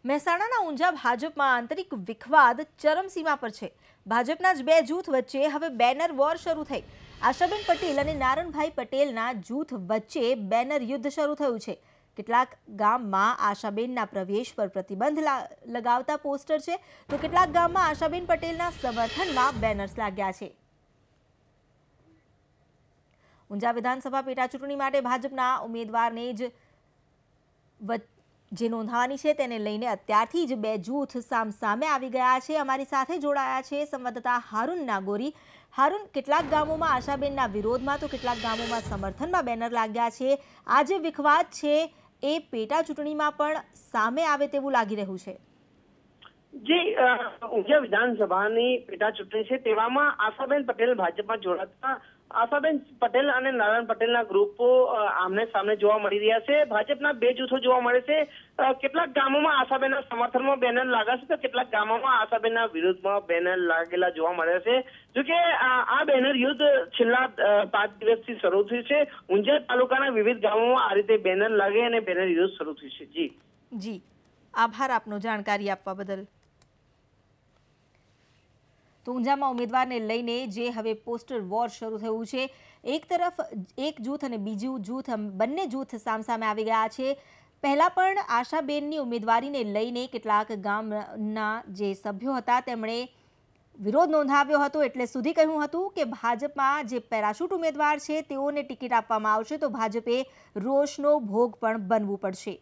મહેસાણાના ઊંઝા ભાજપમાં આંતરિક વિખવાદ ચરમસીમા પર છે। ભાજપના જ બે જૂથ વચ્ચે હવે બેનર વોર શરૂ થઈ। આશાબેન પટેલ અને નારણભાઈ પટેલના જૂથ વચ્ચે બેનર યુદ્ધ શરૂ થયું છે। કેટલાક ગામમાં આશાબેનના પ્રવેશ પર પ્રતિબંધ લગાવતા પોસ્ટર છે, તો કેટલાક ગામમાં આશાબેન પટેલના સમર્થનમાં બેનર્સ લાગ્યા છે। ઊંઝા વિધાનસભા પેટા ચૂંટણી માટે ભાજપના ઉમેદવારને જે નોંધાવાની છે તેને લઈને અત્યારથી જ બે જૂથ સામસામે આવી ગયા છે। અમારી સાથે જોડાયા છે સંવાદદાતા હારૂન નાગોરી। હારૂન, કેટલાક ગામોમાં આશાબેનના વિરોધમાં તો કેટલાક ગામોમાં સમર્થનમાં બેનર લાગ્યા છે। આ જે વિખવાદ છે એ પેટા ચૂંટણીમાં પણ સામે આવે તેવું લાગી રહ્યું છે। જી, ઊંઝા વિધાનસભાની પેટા ચૂંટણી છે તેવામાં આશાબેન પટેલ ભાજપમાં જોડાતા આશાબેન પટેલ અને નારાયણ પટેલના ગ્રુપો આમને સામને જોવા મળી રહ્યા છે। ભાજપના બે જૂથો જોવા મળે છે। કેટલાક ગામોમાં આશાબેનના સમર્થનમાં બેનર લાગાશે તો કેટલાક ગામોમાં આશાબેનના વિરુદ્ધમાં બેનર લાગેલા જોવા મળે છે। જોકે આ બેનર યુદ્ધ છેલ્લા 5 દિવસથી શરૂ થયું છે। ઊંઝા તાલુકાના વિવિધ ગામોમાં આ રીતે બેનર લાગે અને બેનર યુદ્ધ શરૂ થયું છે। જી, આભાર આપનો જાણકારી આપવા બદલ। તો ઊંઝામાં ઉમેદવારને લઈને જે હવે પોસ્ટર વોર શરૂ થયું છે, એક તરફ એક જૂથ અને બીજું જૂથ, બંને જૂથ સામસામે આવી ગયા છે। પહેલા પણ આશાબેનની ઉમેદવારીને લઈને કેટલાક ગામના જે સભ્યો હતા તેમણે વિરોધ નોંધાવ્યો હતો, એટલે સુધી કહ્યું હતું કે ભાજપમાં જે પેરાશૂટ ઉમેદવાર છે તેઓને ટિકિટ આપવામાં આવશે તો ભાજપે રોષનો ભોગ પણ બનવું પડશે।